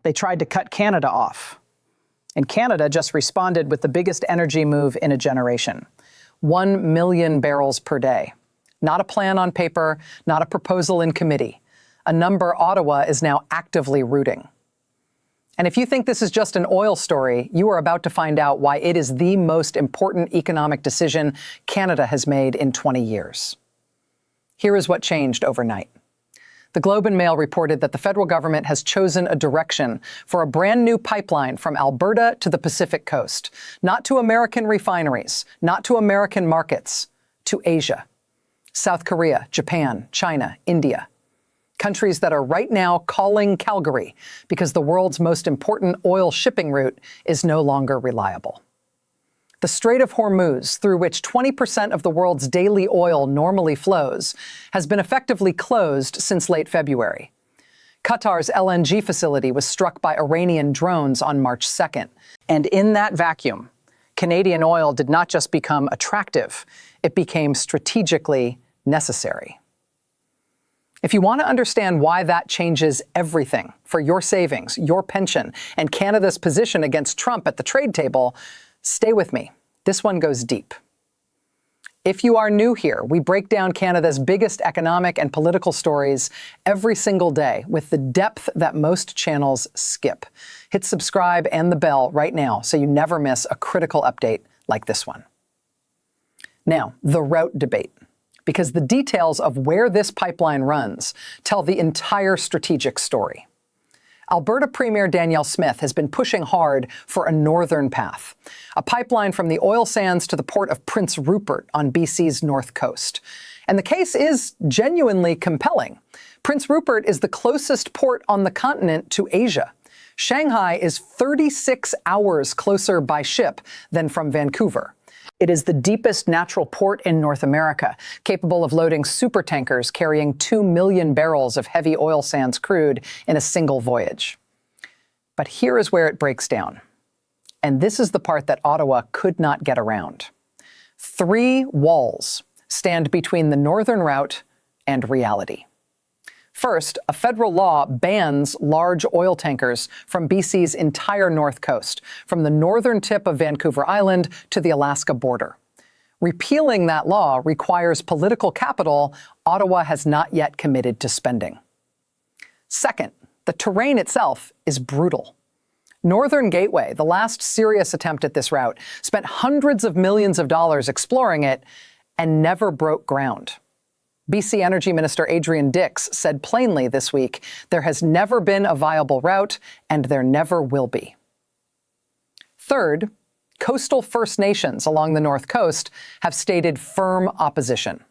They tried to cut Canada off. And Canada just responded with the biggest energy move in a generation. 1 million barrels per day. Not a plan on paper, not a proposal in committee. A number Ottawa is now actively rooting. And if you think this is just an oil story, you are about to find out why it is the most important economic decision Canada has made in 20 years. Here is what changed overnight. The Globe and Mail reported that the federal government has chosen a direction for a brand new pipeline from Alberta to the Pacific coast, not to American refineries, not to American markets, to Asia, South Korea, Japan, China, India. Countries that are right now calling Calgary because the world's most important oil shipping route is no longer reliable. The Strait of Hormuz, through which 20% of the world's daily oil normally flows, has been effectively closed since late February. Qatar's LNG facility was struck by Iranian drones on March 2nd. And in that vacuum, Canadian oil did not just become attractive, it became strategically necessary. If you want to understand why that changes everything for your savings, your pension, and Canada's position against Trump at the trade table, stay with me. This one goes deep. If you are new here, we break down Canada's biggest economic and political stories every single day with the depth that most channels skip. Hit subscribe and the bell right now so you never miss a critical update like this one. Now, the route debate. Because the details of where this pipeline runs tell the entire strategic story. Alberta Premier Danielle Smith has been pushing hard for a northern path, a pipeline from the oil sands to the port of Prince Rupert on BC's north coast. And the case is genuinely compelling. Prince Rupert is the closest port on the continent to Asia. Shanghai is 36 hours closer by ship than from Vancouver. It is the deepest natural port in North America, capable of loading supertankers carrying 2 million barrels of heavy oil sands crude in a single voyage. But here is where it breaks down. And this is the part that Ottawa could not get around. 3 walls stand between the northern route and reality. First, a federal law bans large oil tankers from BC's entire north coast, from the northern tip of Vancouver Island to the Alaska border. Repealing that law requires political capital Ottawa has not yet committed to spending. Second, the terrain itself is brutal. Northern Gateway, the last serious attempt at this route, spent hundreds of millions of dollars exploring it and never broke ground. BC Energy Minister Adrian Dix said plainly this week, there has never been a viable route, and there never will be. Third, coastal First Nations along the North Coast have stated firm opposition.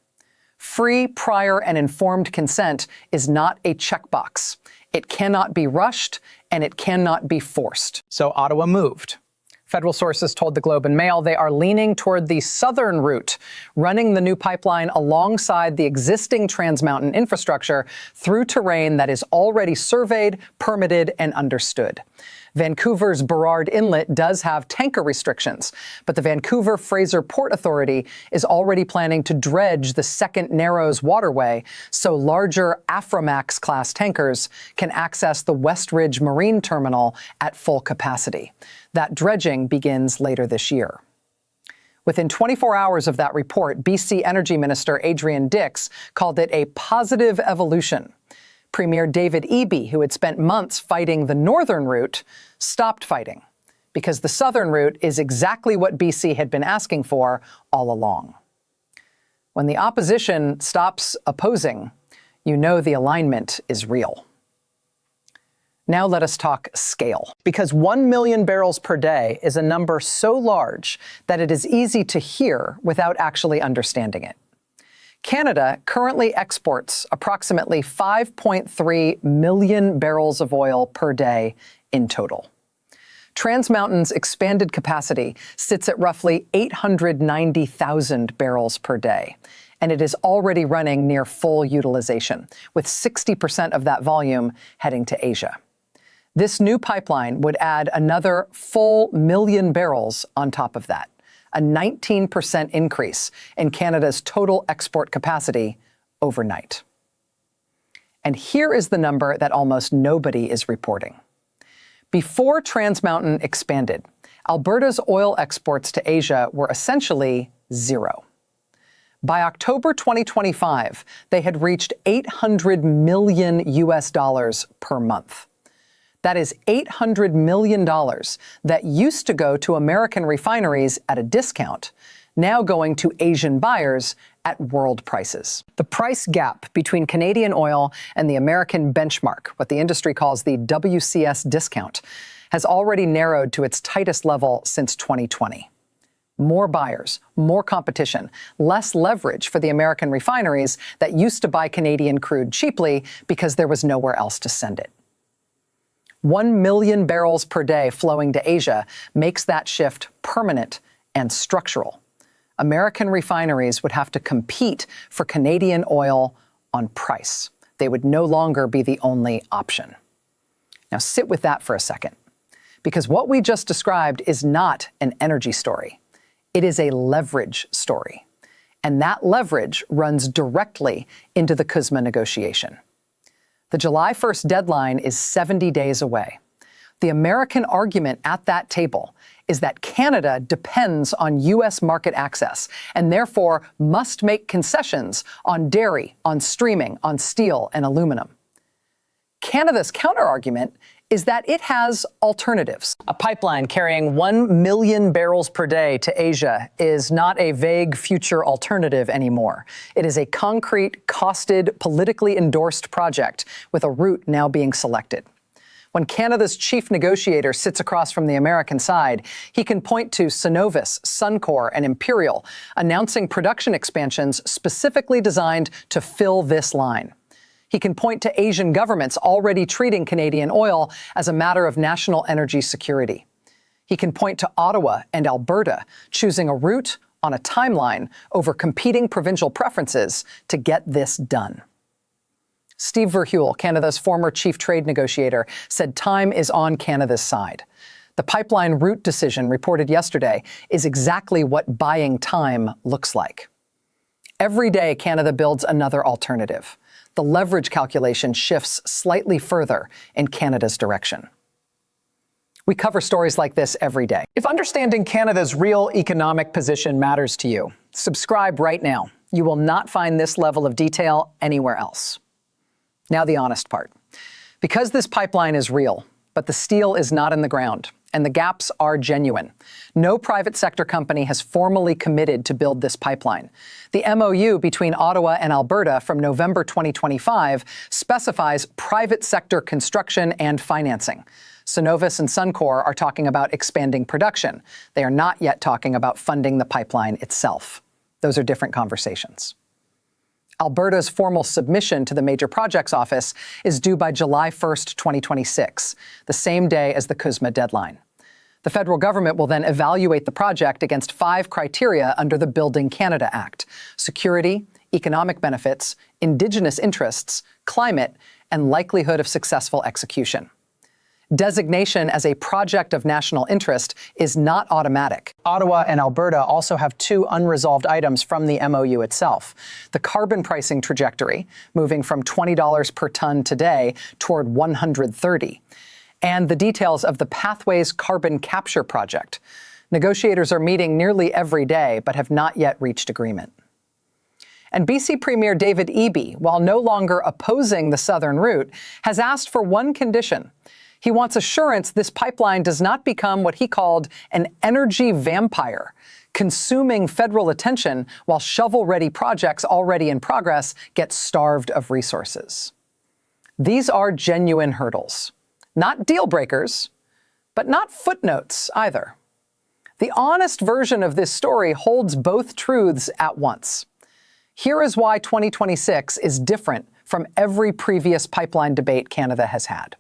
Free, prior, and informed consent is not a checkbox. It cannot be rushed, and it cannot be forced. So Ottawa moved. Federal sources told the Globe and Mail they are leaning toward the southern route, running the new pipeline alongside the existing Trans Mountain infrastructure through terrain that is already surveyed, permitted, and understood. Vancouver's Burrard Inlet does have tanker restrictions, but the Vancouver Fraser Port Authority is already planning to dredge the second Narrows waterway so larger Aframax-class tankers can access the Westridge Marine Terminal at full capacity. That dredging begins later this year. Within 24 hours of that report, BC Energy Minister Adrian Dix called it a positive evolution. Premier David Eby, who had spent months fighting the northern route, stopped fighting because the southern route is exactly what BC had been asking for all along. When the opposition stops opposing, you know the alignment is real. Now let us talk scale. Because 1 million barrels per day is a number so large that it is easy to hear without actually understanding it. Canada currently exports approximately 5.3 million barrels of oil per day in total. Trans Mountain's expanded capacity sits at roughly 890,000 barrels per day, and it is already running near full utilization, with 60% of that volume heading to Asia. This new pipeline would add another full million barrels on top of that, a 19% increase in Canada's total export capacity overnight. And here is the number that almost nobody is reporting. Before Trans Mountain expanded, Alberta's oil exports to Asia were essentially zero. By October 2025, they had reached $800 million per month. That is $800 million that used to go to American refineries at a discount, now going to Asian buyers at world prices. The price gap between Canadian oil and the American benchmark, what the industry calls the WCS discount, has already narrowed to its tightest level since 2020. More buyers, more competition, less leverage for the American refineries that used to buy Canadian crude cheaply because there was nowhere else to send it. 1 million barrels per day flowing to Asia makes that shift permanent and structural. American refineries would have to compete for Canadian oil on price. They would no longer be the only option. Now sit with that for a second, because what we just described is not an energy story. It is a leverage story. And that leverage runs directly into the CUSMA negotiation. The July 1st deadline is 70 days away. The American argument at that table is that Canada depends on U.S. market access and therefore must make concessions on dairy, on streaming, on steel and aluminum. Canada's counterargument is that it has alternatives. A pipeline carrying 1 million barrels per day to Asia is not a vague future alternative anymore. It is a concrete, costed, politically endorsed project with a route now being selected. When Canada's chief negotiator sits across from the American side, he can point to Cenovus, Suncor, and Imperial announcing production expansions specifically designed to fill this line. He can point to Asian governments already treating Canadian oil as a matter of national energy security. He can point to Ottawa and Alberta choosing a route on a timeline over competing provincial preferences to get this done. Steve Verheuel, Canada's former chief trade negotiator, said time is on Canada's side. The pipeline route decision reported yesterday is exactly what buying time looks like. Every day, Canada builds another alternative. The leverage calculation shifts slightly further in Canada's direction. We cover stories like this every day. If understanding Canada's real economic position matters to you, subscribe right now. You will not find this level of detail anywhere else. Now the honest part. Because this pipeline is real, but the steel is not in the ground, and the gaps are genuine, no private sector company has formally committed to build this pipeline. The MOU between Ottawa and Alberta from November 2025 specifies private sector construction and financing. Cenovus and Suncor are talking about expanding production. They are not yet talking about funding the pipeline itself. Those are different conversations. Alberta's formal submission to the Major Projects Office is due by July 1st, 2026, the same day as the CUSMA deadline. The federal government will then evaluate the project against 5 criteria under the Building Canada Act: security, economic benefits, Indigenous interests, climate, and likelihood of successful execution. Designation as a project of national interest is not automatic. Ottawa and Alberta also have 2 unresolved items from the MOU itself: the carbon pricing trajectory, moving from $20 per ton today toward $130, and the details of the Pathways Carbon Capture project. Negotiators are meeting nearly every day, but have not yet reached agreement. And BC Premier David Eby, while no longer opposing the southern route, has asked for one condition. He wants assurance this pipeline does not become what he called an energy vampire, consuming federal attention while shovel-ready projects already in progress get starved of resources. These are genuine hurdles. Not deal breakers, but not footnotes either. The honest version of this story holds both truths at once. Here is why 2026 is different from every previous pipeline debate Canada has had.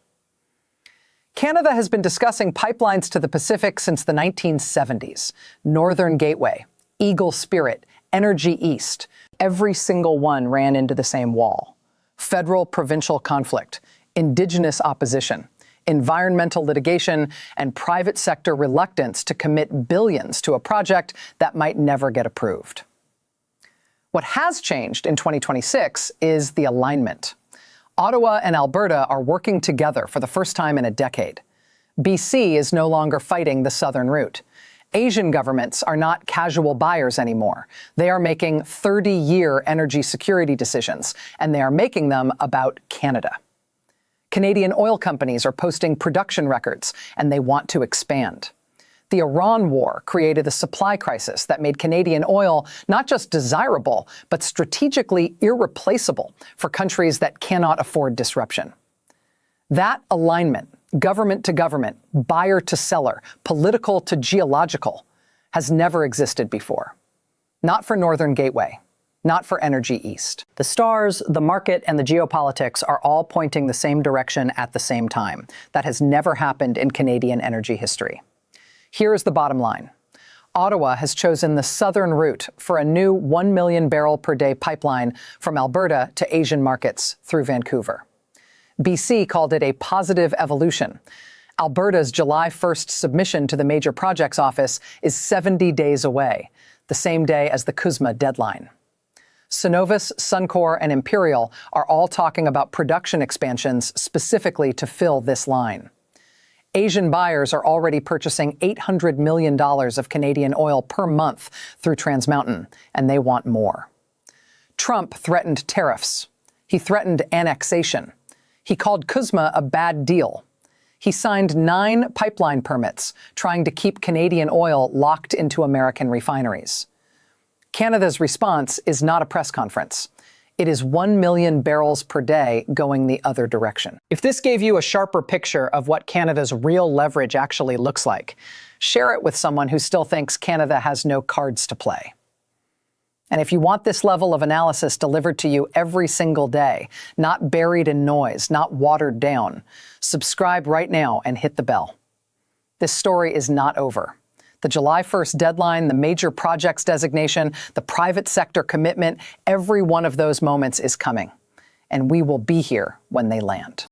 Canada has been discussing pipelines to the Pacific since the 1970s. Northern Gateway, Eagle Spirit, Energy East. Every single one ran into the same wall. Federal-provincial conflict, Indigenous opposition, environmental litigation, and private sector reluctance to commit billions to a project that might never get approved. What has changed in 2026 is the alignment. Ottawa and Alberta are working together for the first time in a decade. BC is no longer fighting the southern route. Asian governments are not casual buyers anymore. They are making 30-year energy security decisions, and they are making them about Canada. Canadian oil companies are posting production records, and they want to expand. The Iran war created a supply crisis that made Canadian oil not just desirable, but strategically irreplaceable for countries that cannot afford disruption. That alignment, government to government, buyer to seller, political to geological, has never existed before. Not for Northern Gateway, not for Energy East. The stars, the market, and the geopolitics are all pointing the same direction at the same time. That has never happened in Canadian energy history. Here is the bottom line. Ottawa has chosen the southern route for a new 1 million barrel per day pipeline from Alberta to Asian markets through Vancouver. BC called it a positive evolution. Alberta's July 1st submission to the Major Projects Office is 70 days away, the same day as the CUSMA deadline. Cenovus, Suncor, and Imperial are all talking about production expansions specifically to fill this line. Asian buyers are already purchasing $800 million of Canadian oil per month through Trans Mountain, and they want more. Trump threatened tariffs. He threatened annexation. He called CUSMA a bad deal. He signed 9 pipeline permits, trying to keep Canadian oil locked into American refineries. Canada's response is not a press conference. It is 1 million barrels per day going the other direction. If this gave you a sharper picture of what Canada's real leverage actually looks like, share it with someone who still thinks Canada has no cards to play. And if you want this level of analysis delivered to you every single day, not buried in noise, not watered down, subscribe right now and hit the bell. This story is not over. The July 1st deadline, the major projects designation, the private sector commitment, every one of those moments is coming. And we will be here when they land.